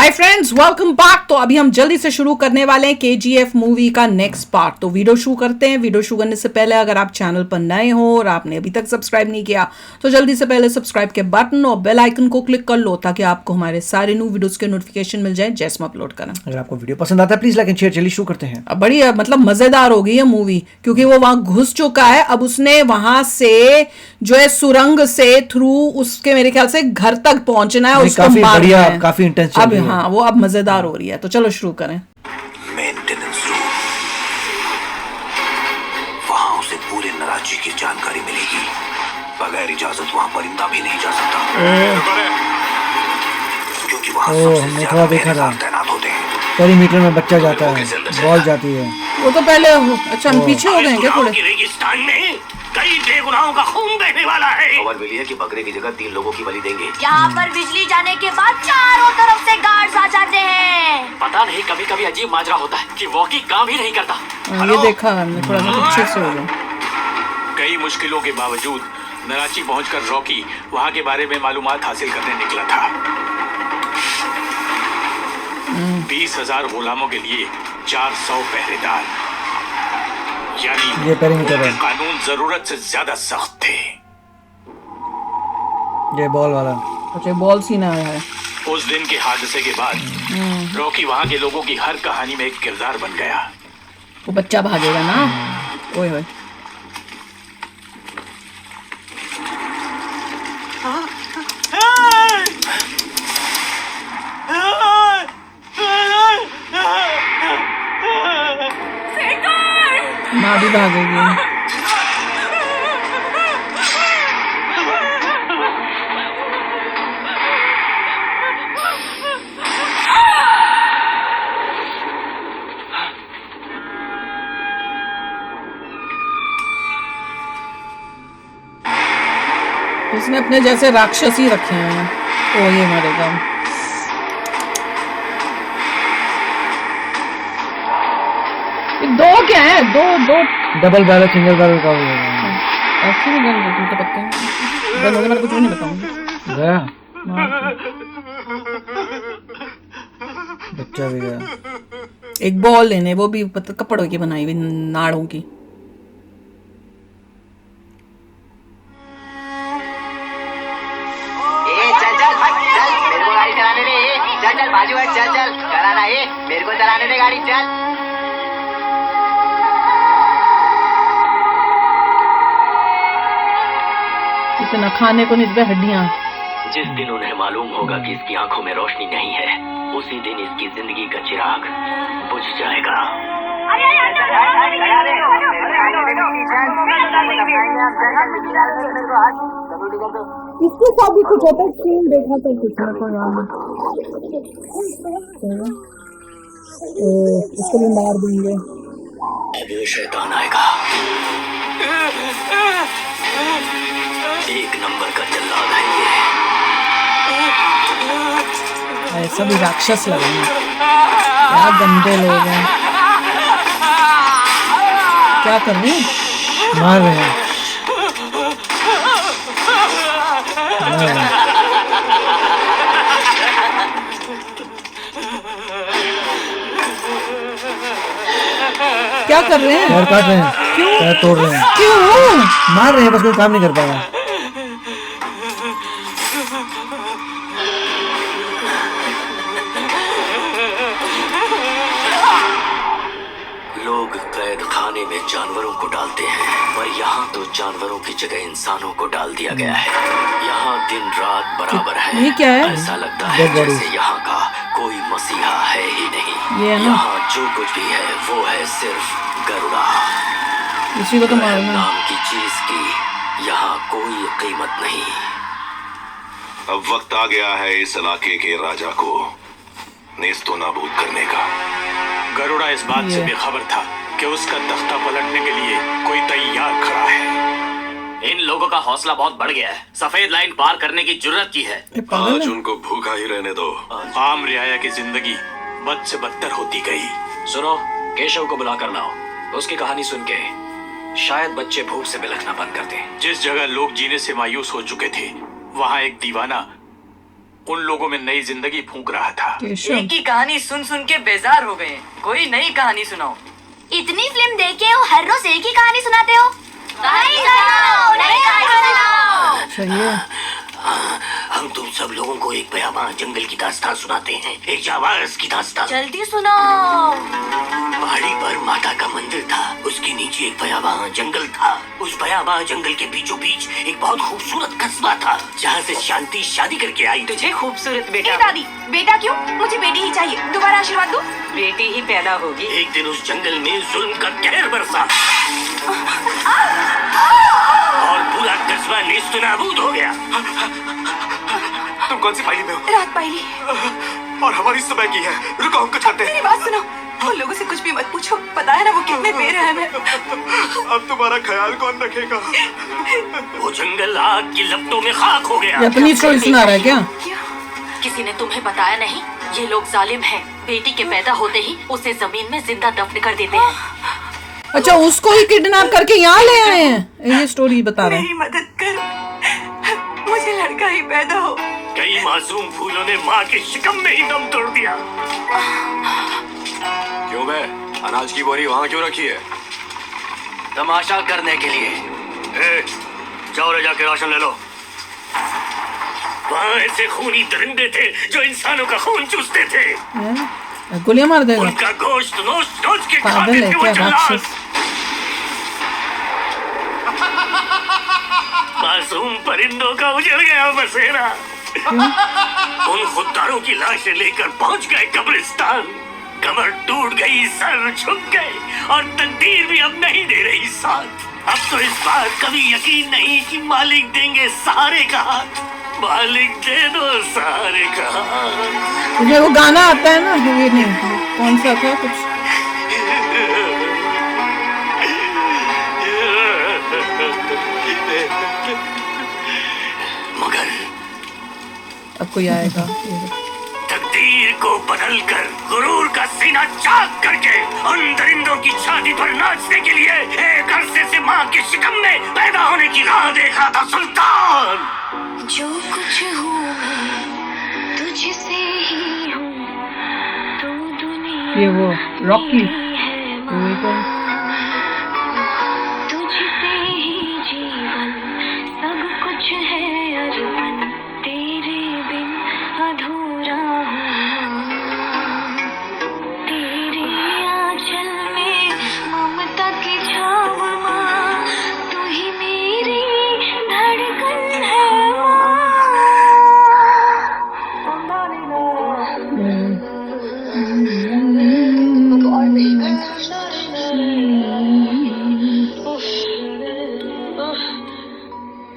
Hi friends, welcome back. तो अभी हम जल्दी से शुरू करने वाले हैं केजीएफ मूवी का नेक्स्ट पार्ट। तो वीडियो शुरू करते हैं। वीडियो शुरू करने से पहले अगर आप चैनल पर नए हो और आपने अभी तक सब्सक्राइब नहीं किया तो जल्दी से पहले सब्सक्राइब के बटन और बेल आइकन को क्लिक कर लो ताकि आपको हमारे सारे न्यू वीडियोस के नोटिफिकेशन मिल जाए जैसे हम अपलोड करें। अगर आपको वीडियो पसंद आता है प्लीज लाइक एंड शेयर। चलिए शुरू करते हैं। अब बड़ी मतलब मजेदार हो गई है मूवी, क्योंकि वो वहां घुस चुका है। अब उसने वहां से जो है सुरंग से थ्रू उसके मेरे ख्याल से घर तक पहुंचना है। उसको काफी मारना बढ़िया, है। काफी इंटेंस अब हाँ वो अब मजेदार हो रही है। तो चलो शुरू करें। मेंटेनेंस रूम, वहां उसे पूरे नराची की जानकारी मिलेगी। बगैर इजाजत वहां परिंदा भी नहीं जा सकता, क्योंकि वहां सबसे ज्यादा पहरेदार तैनात होते हैं। पेरीमीटर में बच्चा जाता है, बॉल जाती है। वो तो पहले अच्छा हम पीछे हो गए हैं क्या थोड़े? रेगिस्तान में कई बेगुनाहों का खून बहने वाला है। खबर मिली है कि बकरे की जगह 3 लोगों की बलि देंगे। यहाँ पर बिजली जाने के बाद चारों तरफ से गार्ड्स आ जाते हैं। पता नहीं, कभी कभी अजीब माजरा होता है कि वॉकी काम ही नहीं करता। ये देखा हमने, थोड़ा सा पीछे से हो गया। कई मुश्किलों के बावजूद नराची पहुंचकर रॉकी वहां के बारे में मालूमात हासिल करने निकला था। 20,000 गुलामों के लिए 400 पहरेदार, यानी ये पेरीमीटर है। कानून जरूरत से ज्यादा सख्त थे। ये बॉल वाला अच्छा बॉल सीना है। उस दिन के हादसे के बाद रॉकी वहां के लोगों की हर कहानी में एक किरदार बन गया। वो बच्चा भागेगा ना। ओए होए माँ भी भागेगी। इसने अपने जैसे राक्षस ही रखे हैं। ओ ये मरेगा। ये दो क्या है? दो डबल बैरल सिंगल बैरल का होगा। ऐसे भी गन देती तो पत्ते गन होगा। मैं कुछ भी नहीं बताऊंगा। गया बच्चा भी गया। एक बॉल लेने, वो भी कपड़ों की बनाई हुई नाड़ों की। मेरे को गाड़ी चलाने दे। चल बाजू है, चल कराना है। मेरे को चलाने दे गाड़ी, चल। इतना खाने को नहीं, हड्डियां। जिस दिन उन्हें मालूम होगा कि इसकी आंखों में रोशनी नहीं है, उसी दिन इसकी जिंदगी का चिराग बुझ जाएगा। इसके साथ भी कुछ होता है। सीन देखा तो कुछ इसको भी मार देंगे। अब वो शैतान आएगा, एक नंबर का जल्लाद है ये। ऐसा भी राक्षस लग रहे हैं। क्या गंदे लोग हैं। क्या कर रहे हैं? मार रहे हैं। मार रहे हैं। क्या कर रहे हैं? पैर काट रहे हैं। क्यों? पैर तोड़ रहे हैं। क्यों? मार रहे हैं, बस कोई काम नहीं कर पा रहा। लोग कैद खाने में जानवरों को डालते हैं, पर यहाँ तो जानवरों की जगह इंसानों को डाल दिया गया है। यहाँ दिन रात बराबर है। ये क्या है? ऐसा लगता है जैसे यहाँ का कोई मसीहा है ही नहीं। ये है ना? यहाँ जो कुछ भी है वो है सिर्फ गरुड़ा। इसी को तो मारना। नाम की चीज की यहाँ कोई कीमत नहीं। अब वक्त आ गया है इस इलाके के राजा को नेस्तो नाबूद करने का। गरुड़ा इस बात से बेखबर था कि उसका तख्ता पलटने के लिए कोई तैयार खड़ा है। इन लोगों का हौसला बहुत बढ़ गया है। सफेद लाइन पार करने की जुर्रत की है। आज उनको भूखा ही रहने दो। आम रियाया की जिंदगी बद से बदतर होती गई। सुनो, केशव को बुला कर लाओ। उसकी कहानी सुन के शायद बच्चे भूख से बिलखना बंद कर दें। जिस जगह लोग जीने से मायूस हो चुके थे, वहाँ एक दीवाना उन लोगों में नई जिंदगी फूंक रहा था। केशव एक ही कहानी सुन सुन के बेजार हो गए। कोई नई कहानी सुनाओ। इतनी फिल्म देखे हो, हर रोज एक ही कहानी सुनाते हो। नहीं सुनाओ, नहीं कहानी सुनाओ। सही है। हम तुम सब लोगों को एक भयावह जंगल की दास्तान सुनाते हैं, एक जाबाज की दास्तान। जल्दी सुनाओ। पहाड़ी पर माता का मंदिर था, उसके नीचे एक भयावह जंगल था। उस भयावह जंगल के बीचों बीच एक बहुत खूबसूरत कस्बा था, जहाँ से शांति शादी करके आई। तुझे खूबसूरत बेटा। नहीं दादी, बेटा क्यों? मुझे बेटी ही चाहिए। दोबारा आशीर्वाद दो। बेटी ही पैदा होगी। एक दिन उस जंगल में जुल्म का कहर बरसा और पूरा कस्बा नेस्तनाबूद हो गया। तुम कौन सी फाइली में हो? रात पायली। और हमारी सुबह की है। रुको, हम कुछ करते हैं। मेरी बात सुनो। उन लोगों से कुछ भी मत पूछो। पता है ना वो कितने बेरहम हैं। अब तुम्हारा ख्याल कौन रखेगा? वो जंगल आग की लपटों में खाक हो गया। ये अपनी स्टोरी सुना रहा है क्या? किसी ने तुम्हें बताया नहीं? ये लोग जालिम हैं। बेटी के पैदा होते ही उसे जमीन में जिंदा दफन कर देते हैं। अच्छा, उसको ही किडनैप करके यहाँ ले आए हैं। ये स्टोरी बता रहे हैं। मेरी मदद कर, मुझे लड़का ही पैदा हो। कई मासूम फूलों ने माँ के शिकम में ही दम तोड़ दिया। क्यों बे? अनाज की बोरी वहाँ क्यों रखी है? तमाशा करने के लिए। जाओ रे, जाके राशन ले लो। वहाँ ऐसे खूनी दरिंदे थे जो इंसानों का खून चूसते थे। गोलियां मार देगा। उनका गोश्त नोच नोच के पागल खाते है थे वो क्या जल्लाद। राक्षस? मासूम परिंदों का उजड़ गया बसेरा। उन खुददारों की लाशें लेकर पहुंच गए कब्रिस्तान। कमर टूट गई, सर झुक गए और तकदीर भी अब नहीं दे रही साथ। अब तो इस बात कभी यकीन नहीं कि मालिक देंगे सहारे का हाथ। मालिक दे दो सहारे का हाथ। इसमें वो गाना आता है ना, ये नहीं, कौन सा था कुछ? मगर अब कोई आएगा। तकदीर को बदलकर गुरूर का सीना चाक करके उन दरिंदों की छाती पर नाचने के लिए एक अरसे से माँ के शिकम में पैदा होने की राह देख रहा था सुल्तान। जो कुछ हूँ मैं तुझसे ही हूँ, तू दुनिया ये वो रॉकी है माँ। वही तो। तुझसे ही जीवन सब कुछ है अर्पण, तेरे बिन अधूरा हूँ। तेरे आंचल में ममता की छाव माँ, तू ही मेरी धड़कन है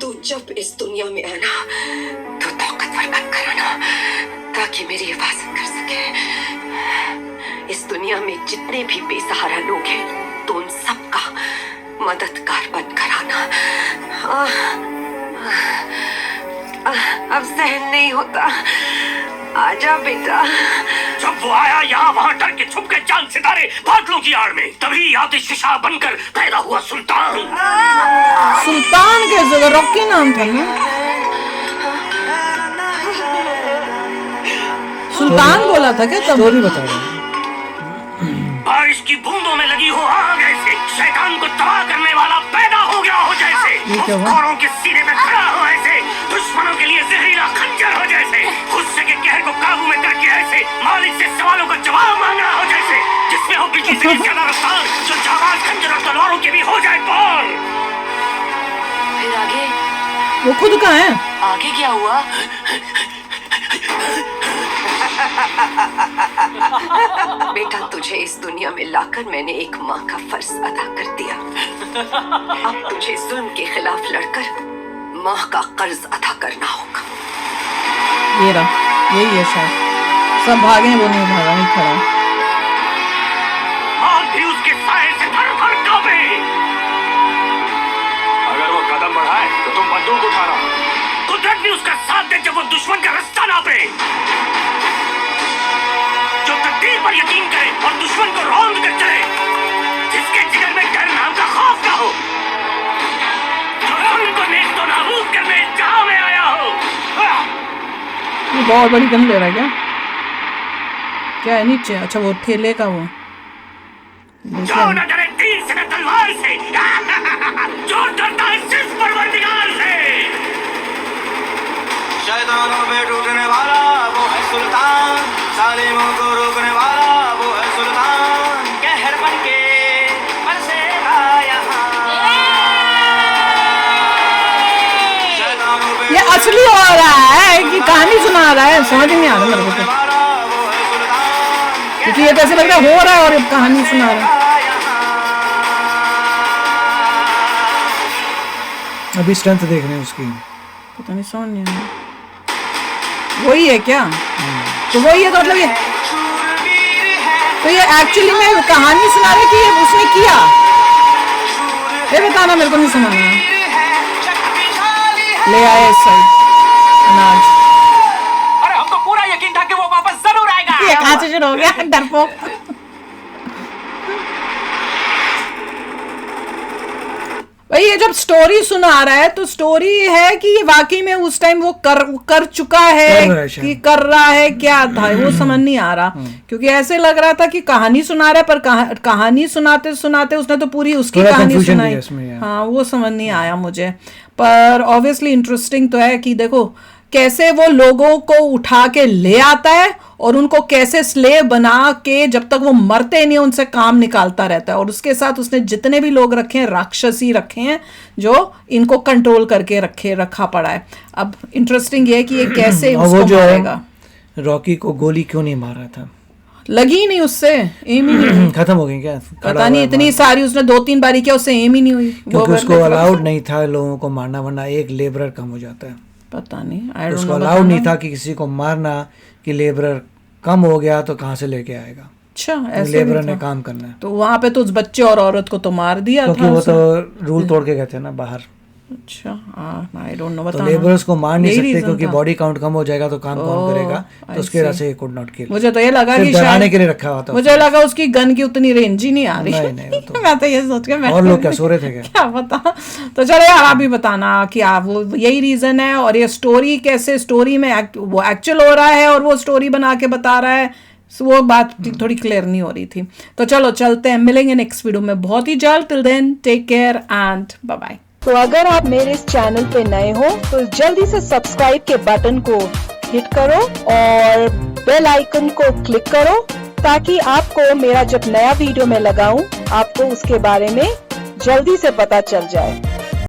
तू जब इस दुनिया में आना तो ताकतवर बनकर आना, ताकि मेरी हिफाजत कर सके। इस दुनिया में जितने भी बेसहारा लोग हैं, तो उन सबका मददगार बनकर आना। अब सहन नहीं होता। आजा बेटा। जब वो आया यहाँ वहाँ डर के छुप गए चांद सितारे बादलों की आड़ में। तभी आतिशफशा बनकर पैदा हुआ सुल्तान। सुल्तान के जगह रॉकी नाम था ना? सुल्तान बोला था क्या तब? स्टोरी बता रहा हूँ। बारिश की बूंदों में लगी हो आग ऐसे, शैतान को तबाह करने वाला पैदा हो गया हो जैसे, क्या हुआ? मुफ्तखोरों के सीने में खड़ा हो ऐसे, दुश्मनों के लिए जहरीला खंजर हो जैसे, गुस्से के कहर को काबू में करके ऐसे, मालिक से सवालों का जवाब मांगना हो जैसे, जिसमें हो बिजली से भी ज्यादा रफ्तार, जो जाबाज खंजर और तलवारों की भी हो जाए पार। फिर आगे? वो खुद का है। आगे क्या हुआ? बेटा, तुझे इस दुनिया में लाकर मैंने एक माँ का फर्ज अदा कर दिया। अब तुझे जुल्म के खिलाफ लड़कर माँ का कर्ज अदा करना होगा। ये रहा, यही है शायद। सब भागे, वो नहीं भागा, नहीं खड़ा। आग भी उसके साए से थर-थर कांपे। अगर वो कदम बढ़ाए तो तुम बंदूक उठाना। कुदरत भी उसका साथ दे जब वो दुश्मन का रास्ता नापे। जो तकदीर पर यकीन करे और दुश्मन को रौंद कर चले, जिसके जिगर में डर नाम का खौफ ना हो, जो जुल्म को नेस्तनाबूद करने जहां में आया हो। बहुत बड़ी गन ले रहा है क्या? क्या है नीचे? अच्छा वो ठेले का वो जो न डरे तीर से न तलवार से, जो डरता है सिर्फ परवरदिगार से। शैतानों पे टूटने वाला वो है सुल्तान, जालिमों को रोकने वाला वो है सुल्तान। कहर बन के बरसेगा यहाँ। शैतानों पे ये असली हो रहा है कि कहानी सुना रहा है, समझ नहीं आ रहा मेरे को तो, क्योंकि ये तो ऐसे लग रहा है हो रहा है और कहानी सुना रहा है। अभी स्ट्रेंथ देख रहे हैं उसकी, पता नहीं, समझ नहीं आ रहा। वही है क्या? तो वही है तो मतलब ये एक्चुअली में कहानी सुना रहे कि ये उसने किया, ये बताना मेरे को नहीं समझ आया। ले आए इस साइड अनाज। अरे हमको पूरा यकीन था कि वो वापस जरूर आएगा। ये कहाँ से शुरू हो गया डरपोक? भाई ये जब स्टोरी सुना रहा है तो स्टोरी है कि ये वाकई में उस टाइम वो कर चुका है कि कर रहा है, क्या था वो समझ नहीं आ रहा, क्योंकि ऐसे लग रहा था कि कहानी सुना रहा है, पर कहानी सुनाते सुनाते उसने तो पूरी उसकी कहानी सुनाई। हाँ वो समझ नहीं आया मुझे, पर ऑब्वियसली इंटरेस्टिंग तो है कि देखो कैसे वो लोगों को उठा के ले आता है और उनको कैसे स्लेव बना के जब तक वो मरते नहीं उनसे काम निकालता रहता है, और उसके साथ उसने जितने भी लोग रखे हैं राक्षसी रखे हैं जो इनको कंट्रोल करके रखा पड़ा है। अब इंटरेस्टिंग ये है कि ये कैसे उसको मारेगा। रॉकी को गोली क्यों नहीं मारा था? लगी नहीं उससे, एम ही नहीं हुई। खत्म हो गई क्या? पता नहीं, इतनी सारी उसने 2-3 बारी किया, उससे एम ही नहीं हुई। क्योंकि उसको अलाउड नहीं था लोगों को मारना, वरना एक लेबरर कम हो जाता है। पता नहीं, तो उसको अलाउड नहीं था कि किसी को मारना, कि लेबरर कम हो गया तो कहाँ से लेके आएगा। अच्छा ऐसे लेबरर ने काम करना है, तो वहां पे तो उस बच्चे और औरत को तो मार दिया था, क्योंकि वो तो रूल तोड़ के गए थे ना बाहर। अच्छा आई डोंट नो, तो लेबरर्स को मार नहीं सकते क्योंकि बॉडी काउंट कम हो जाएगा तो काम कौन करेगा, तो उसके वजह से कुड नॉट किल। मुझे तो ये लगा कि डराने के लिए रखा हुआ था, मुझे लगा उसकी गन की उतनी रेंज ही नहीं आ रही। नहीं तो मैं तो ये सोच के मैं और लोग क्या सो रहे थे क्या पता। तो चलो यार आप भी बताना कि आप वो यही रीजन है, और ये स्टोरी कैसे स्टोरी में वो एक्चुअल हो रहा है और वो स्टोरी बना के बता रहा है, वो बात थोड़ी क्लियर नहीं हो रही थी। तो चलो चलते हैं, मिलेंगे नेक्स्ट वीडियो में बहुत ही जल्द। Till then take care and bye bye. तो अगर आप मेरे इस चैनल पे नए हो तो जल्दी से सब्सक्राइब के बटन को हिट करो और बेल आइकन को क्लिक करो, ताकि आपको मेरा जब नया वीडियो मैं लगाऊं आपको उसके बारे में जल्दी से पता चल जाए।